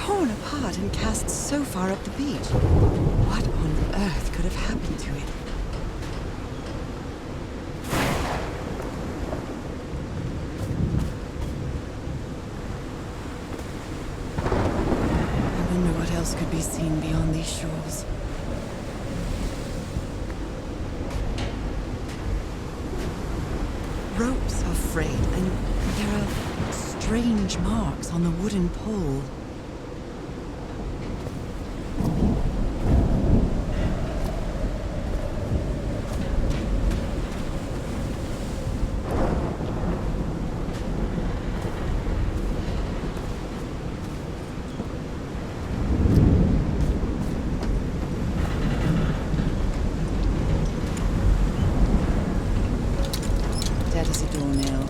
torn apart and cast so far up the beach. What on earth could have happened to it? I wonder what else could be seen beyond these shores. Ropes are frayed, and there are strange marks on the wooden pole. Dead as a doornail.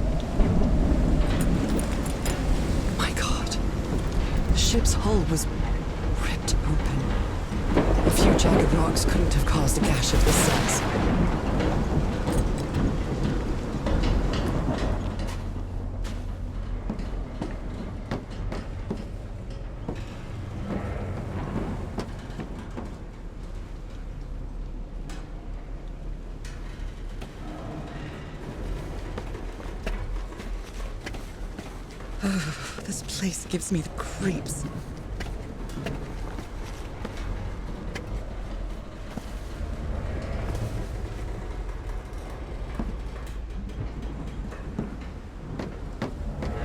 My God. The ship's hull was ripped open. A few jagged rocks couldn't have caused a gash of this size. This place gives me the creeps.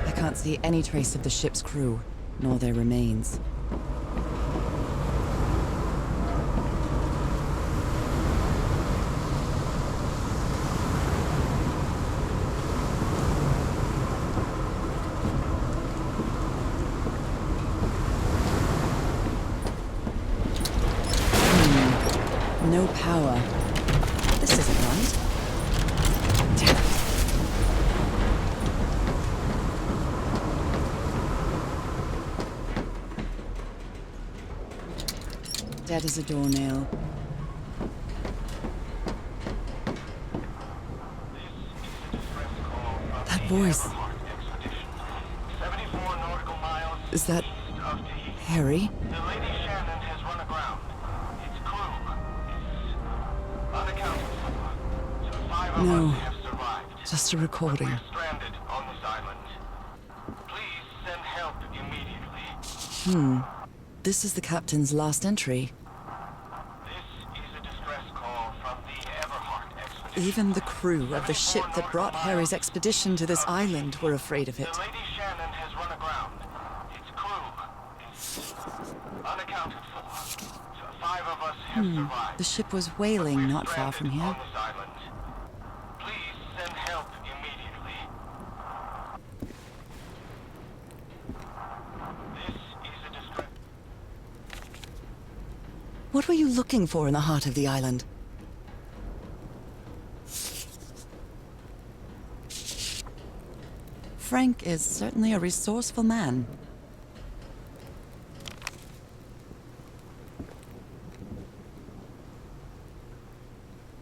I can't see any trace of the ship's crew, nor their remains. No power. This isn't right. Damn it. Dead as a doornail. That voice. Is that Harry? The Lady Shэнnon has run aground. Its crew is unaccounted for. So 5 of No. us have survived. Just a recording. We're stranded on this island. Please send help immediately. This is the captain's last entry. This is a distress call from the Everheart expedition. Even the crew of the ship that brought Harry's expedition to this island were afraid of it. The Lady Shэнnon has run aground. Its crew is unaccounted for. So 5 of us have survived. The ship was whaling not far from here. On this island. Please send help immediately. This is a distress. What were you looking for in the heart of the island? Frank is certainly a resourceful man.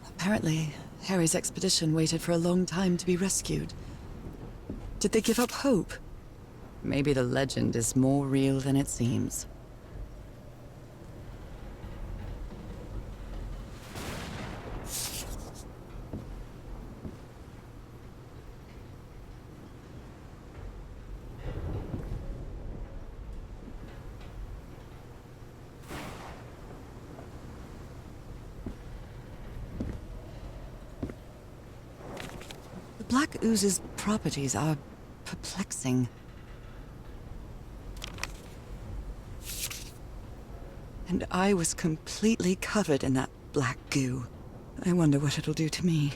Apparently, Harry's expedition waited for a long time to be rescued. Did they give up hope? Maybe the legend is more real than it seems. The Black Ooze's properties are perplexing. And I was completely covered in that black goo. I wonder what it'll do to me.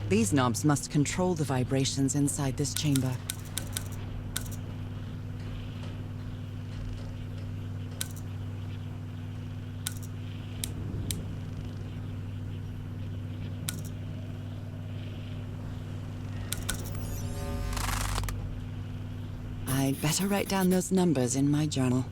These knobs must control the vibrations inside this chamber. I'd better write down those numbers in my journal.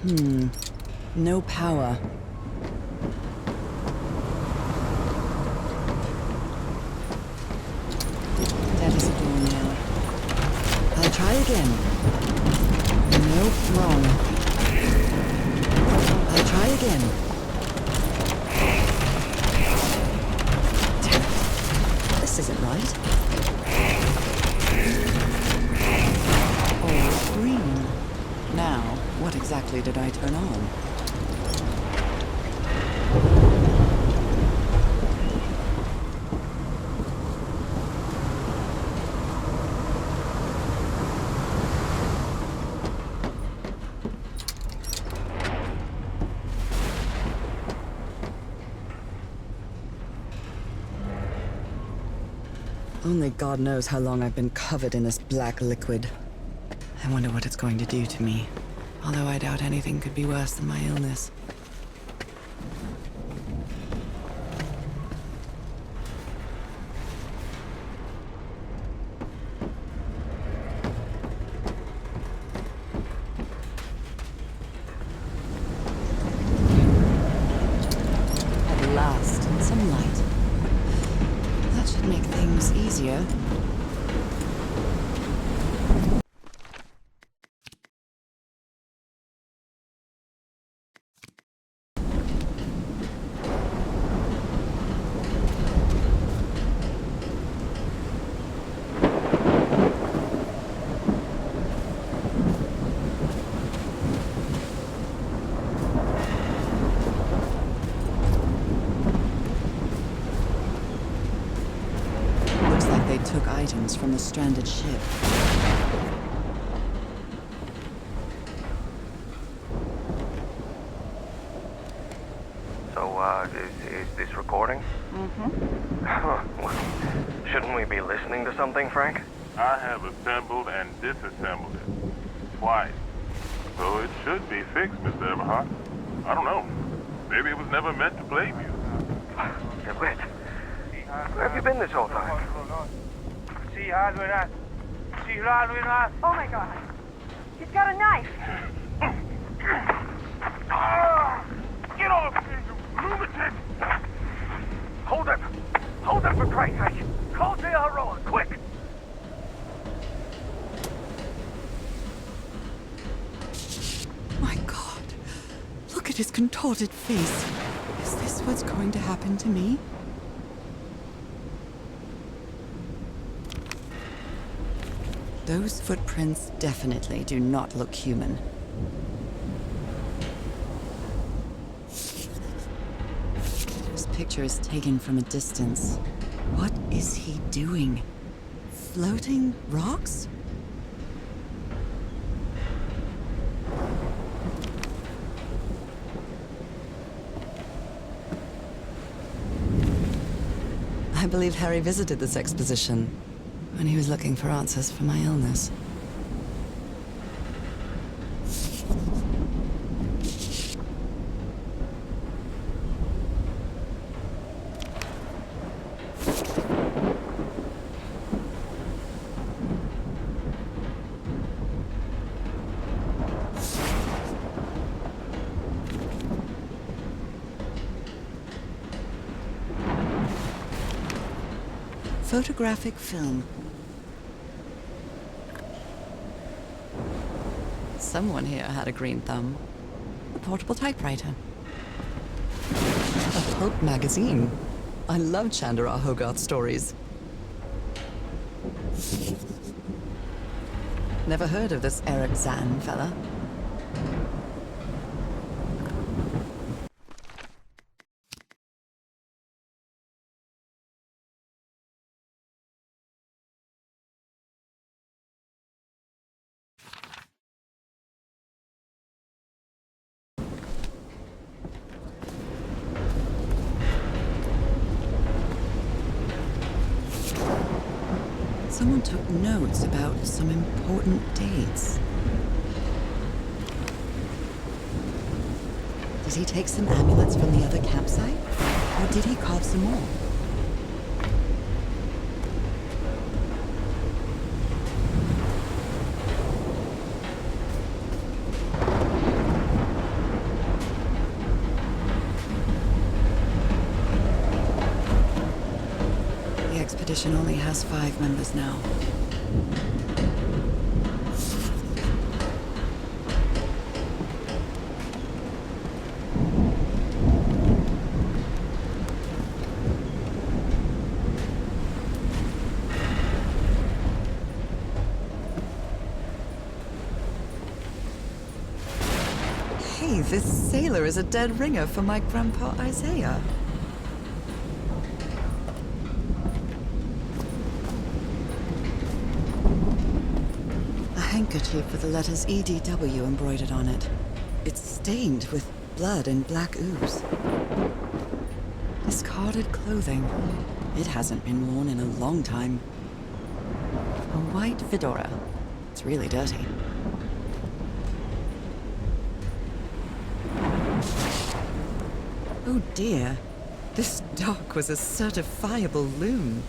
No power. That is a doornail. I'll try again. Nope, wrong. I'll try again. Damn it. This isn't right. Oh, green. Now, what exactly did I turn on? Only God knows how long I've been covered in this black liquid. I wonder what it's going to do to me. Although I doubt anything could be worse than my illness. At last, some light. That should make things easier. Took items from the stranded ship. So, is this recording? Mm-hmm. Shouldn't we be listening to something, Frank? I have assembled and disassembled it. Twice. So it should be fixed, Mr. Everhart. I don't know. Maybe it was never meant to play music. Wait. Where have you been this whole time? Oh my god. He's got a knife. Get off me, you lunatic! Hold him! Hold him for Christ's sake! Call the Aroa, quick! My God. Look at his contorted face. Is this what's going to happen to me? Those footprints definitely do not look human. This picture is taken from a distance. What is he doing? Floating rocks? I believe Harry visited this exposition when he was looking for answers for my illness. Photographic film. Someone here had a green thumb. A portable typewriter. A pulp magazine. I love Chandra Hogarth stories. Never heard of this Eric Zan fella. Someone took notes about some important dates. Did he take some amulets from the other campsite? Or did he carve some more? expedition only has 5 members now. Hey, this sailor is a dead ringer for my grandpa Isaiah. A handkerchief with the letters EDW embroidered on it. It's stained with blood and black ooze. Discarded clothing. It hasn't been worn in a long time. A white fedora. It's really dirty. Oh dear, this doc was a certifiable loon.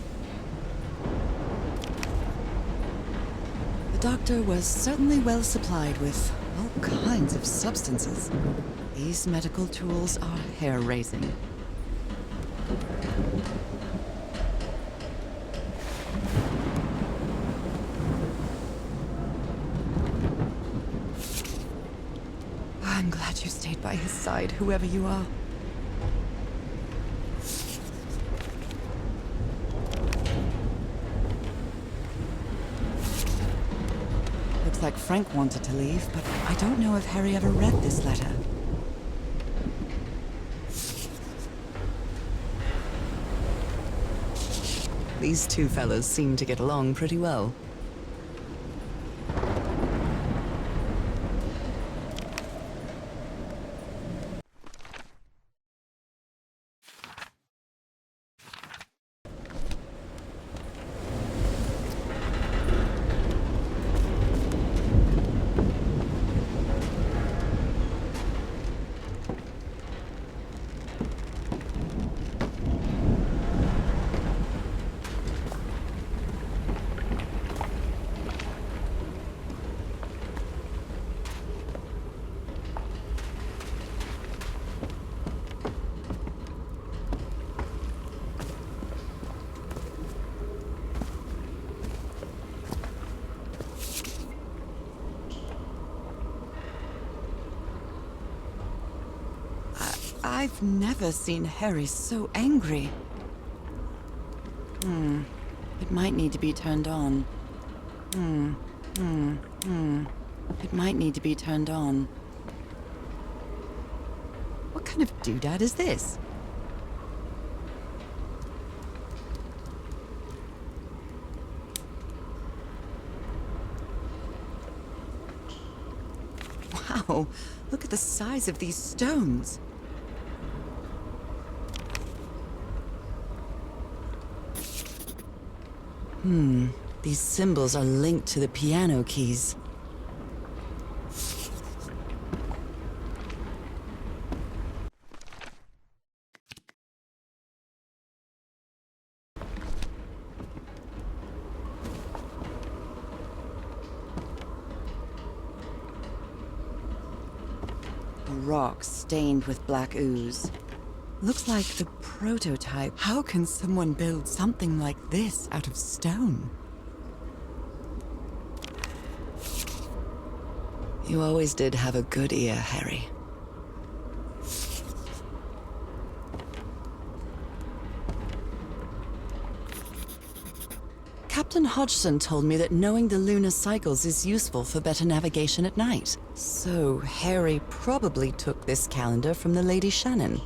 The doctor was certainly well supplied with all kinds of substances. These medical tools are hair-raising. I'm glad you stayed by his side, whoever you are. Like Frank wanted to leave, but I don't know if Harry ever read this letter. These two fellows seem to get along pretty well. I've never seen Harry so angry. It might need to be turned on. It might need to be turned on. What kind of doodad is this? Wow, look at the size of these stones. These symbols are linked to the piano keys. A rock stained with black ooze. Looks like the prototype. How can someone build something like this out of stone? You always did have a good ear, Harry. Captain Hodgson told me that knowing the lunar cycles is useful for better navigation at night. So Harry probably took this calendar from the Lady Shännon.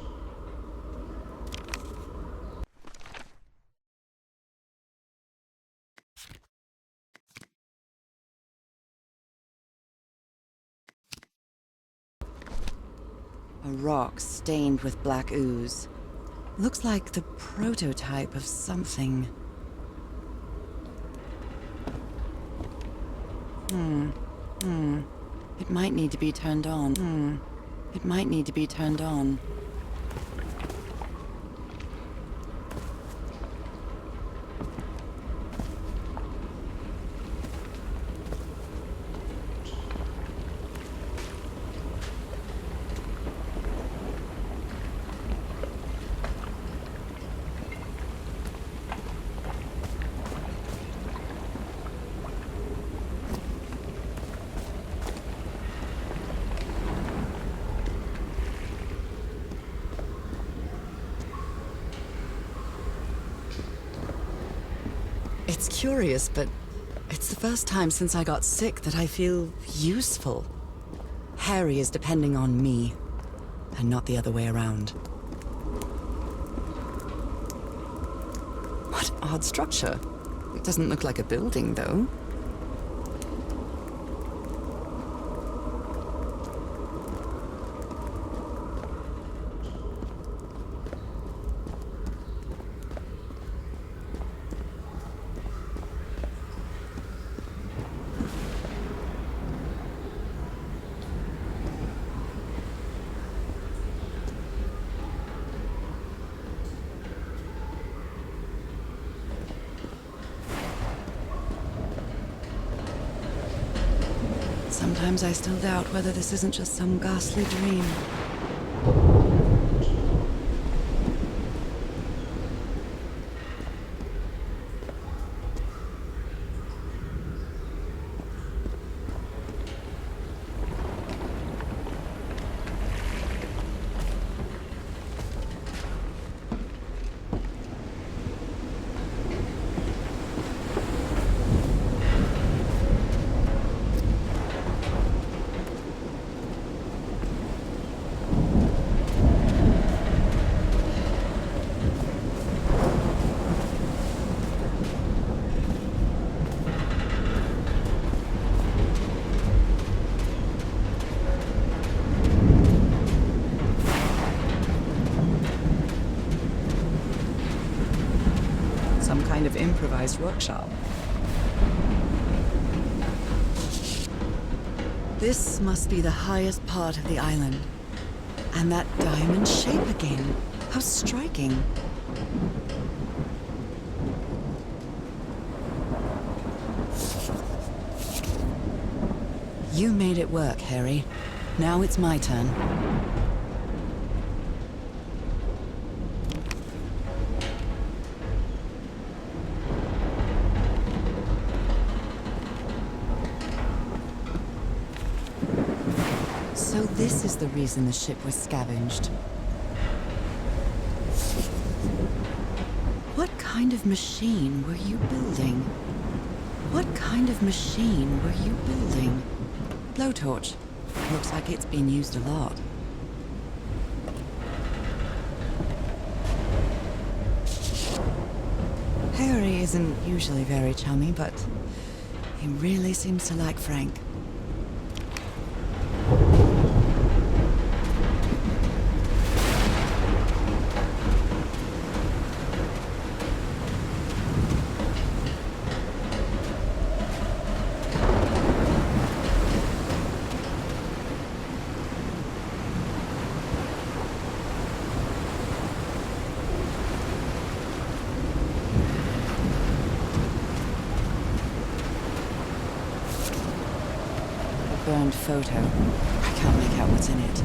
A rock stained with black ooze. Looks like the prototype of something. It might need to be turned on. It might need to be turned on. It's curious, but it's the first time since I got sick that I feel useful. Harry is depending on me, and not the other way around. What odd structure. It doesn't look like a building, though. Sometimes I still doubt whether this isn't just some ghastly dream. Kind of improvised workshop. This must be the highest part of the island. And that diamond shape again. How striking. You made it work, Harry. Now it's my turn. So this is the reason the ship was scavenged. What kind of machine were you building? What kind of machine were you building? Blowtorch. Looks like it's been used a lot. Harry isn't usually very chummy, but he really seems to like Frank. Burned photo. I can't make out what's in it.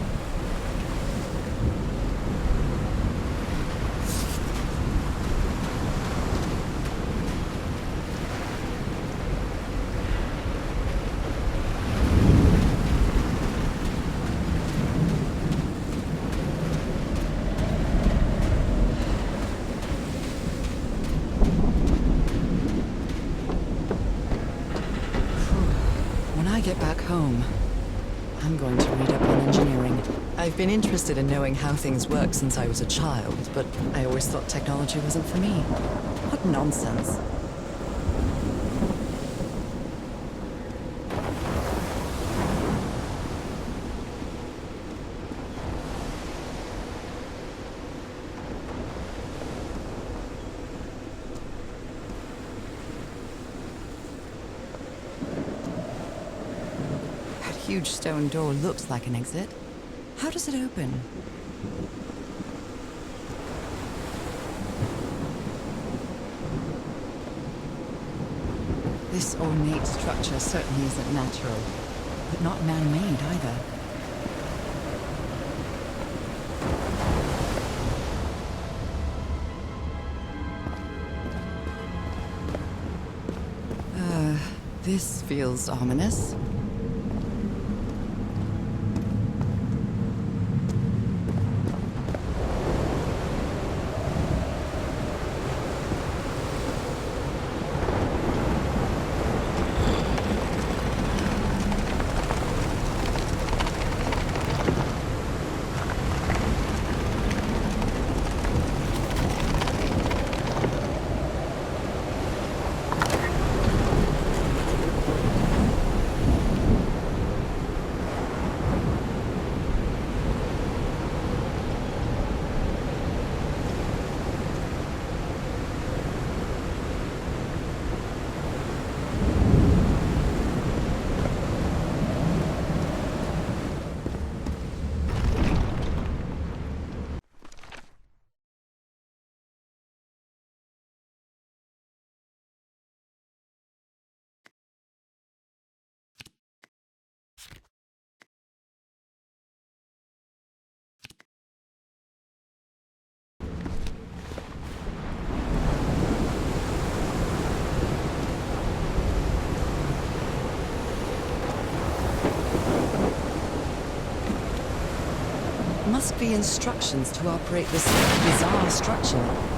When I get back home, I'm going to read up on engineering. I've been interested in knowing how things work since I was a child, but I always thought technology wasn't for me. What nonsense. Huge stone door looks like an exit. How does it open? This ornate structure certainly isn't natural, but not man-made either. This feels ominous. must be instructions to operate this bizarre structure.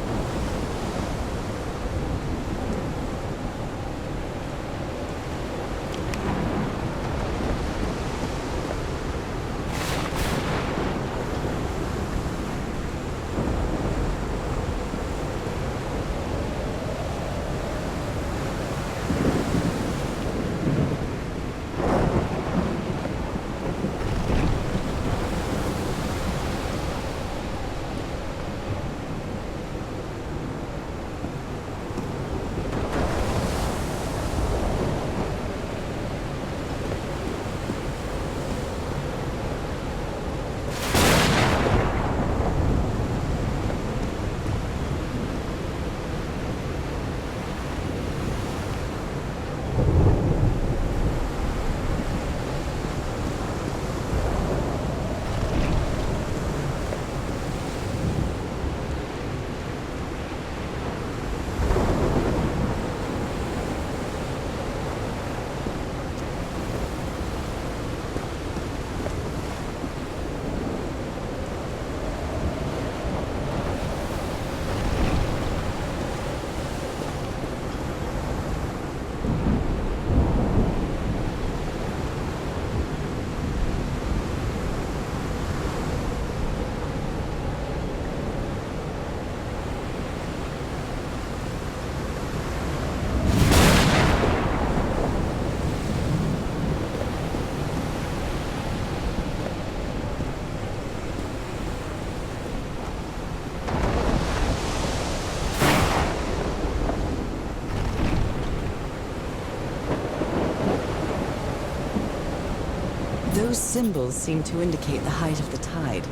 Those symbols seem to indicate the height of the tide.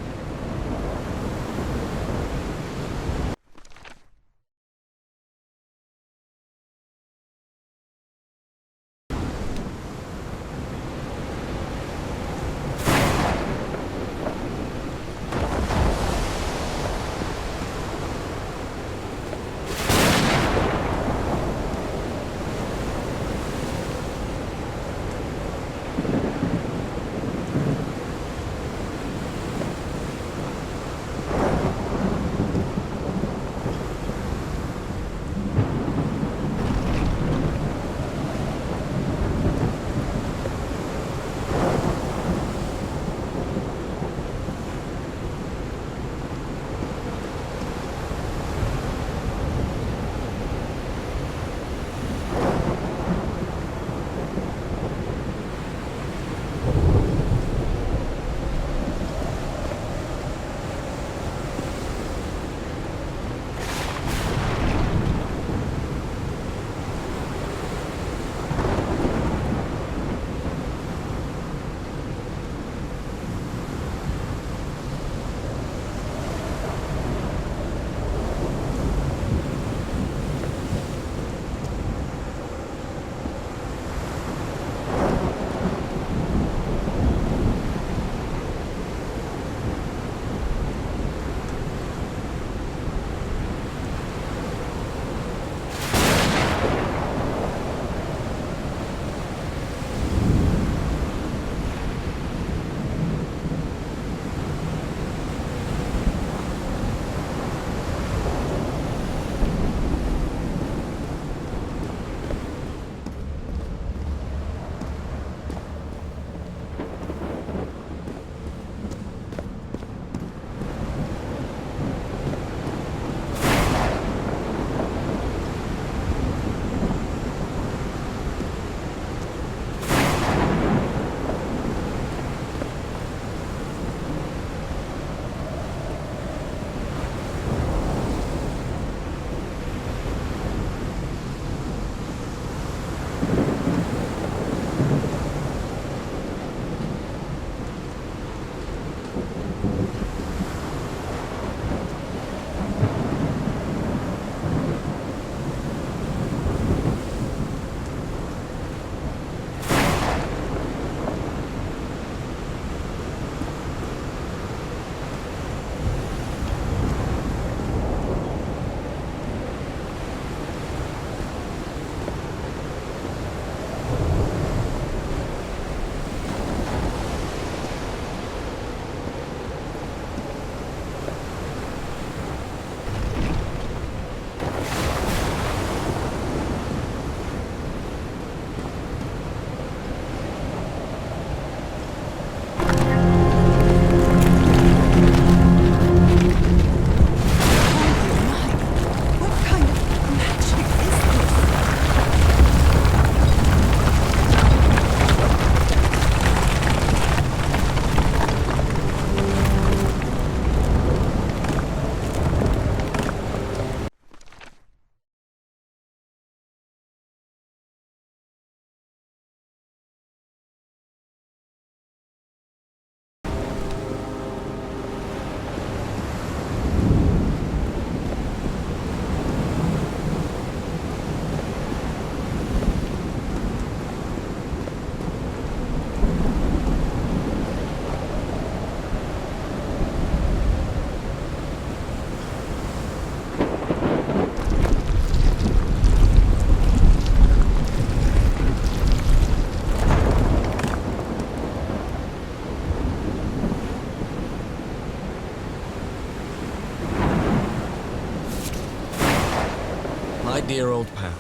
dear old pal.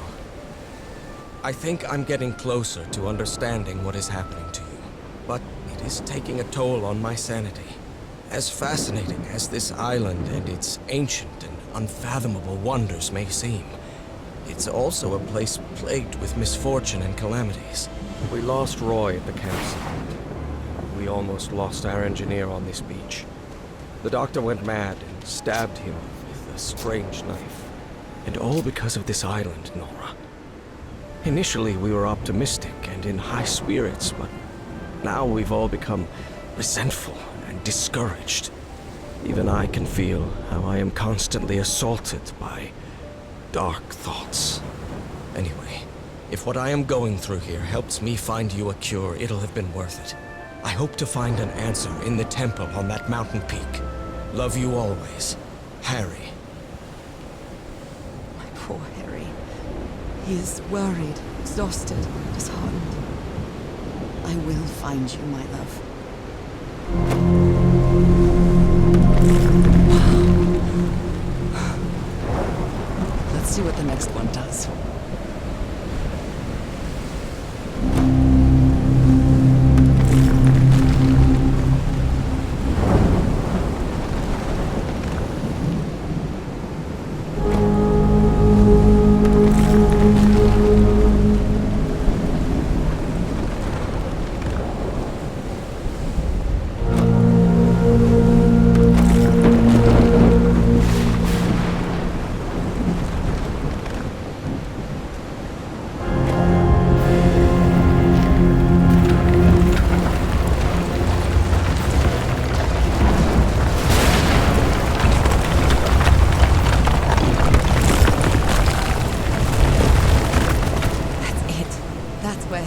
I think I'm getting closer to understanding what is happening to you, but it is taking a toll on my sanity. As fascinating as this island and its ancient and unfathomable wonders may seem, it's also a place plagued with misfortune and calamities. We lost Roy at the campsite. We almost lost our engineer on this beach. The doctor went mad and stabbed him with a strange knife. And all because of this island, Nora. Initially, we were optimistic and in high spirits, but now we've all become resentful and discouraged. Even I can feel how I am constantly assaulted by dark thoughts. Anyway, if what I am going through here helps me find you a cure, it'll have been worth it. I hope to find an answer in the temple on that mountain peak. Love you always, Harry. My poor Harry. He is worried, exhausted, disheartened. I will find you, my love. Let's see what the next one does.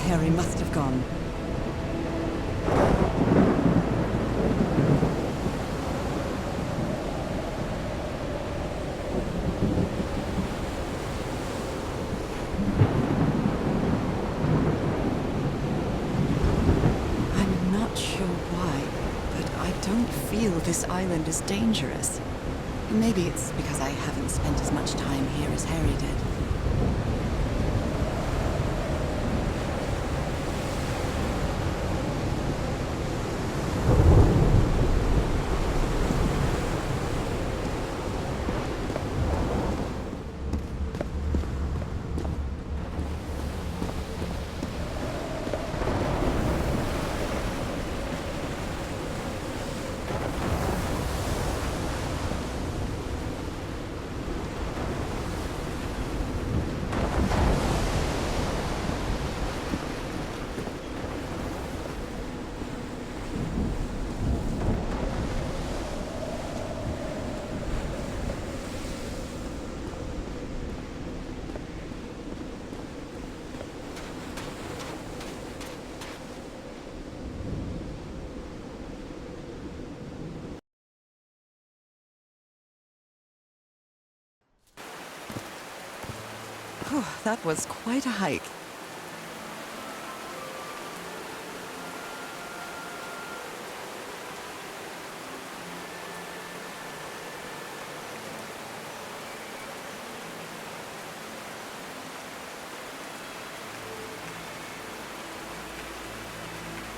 Harry must have gone. I'm not sure why, but I don't feel this island is dangerous. Maybe it's because I haven't spent as much time here as Harry did. That was quite a hike.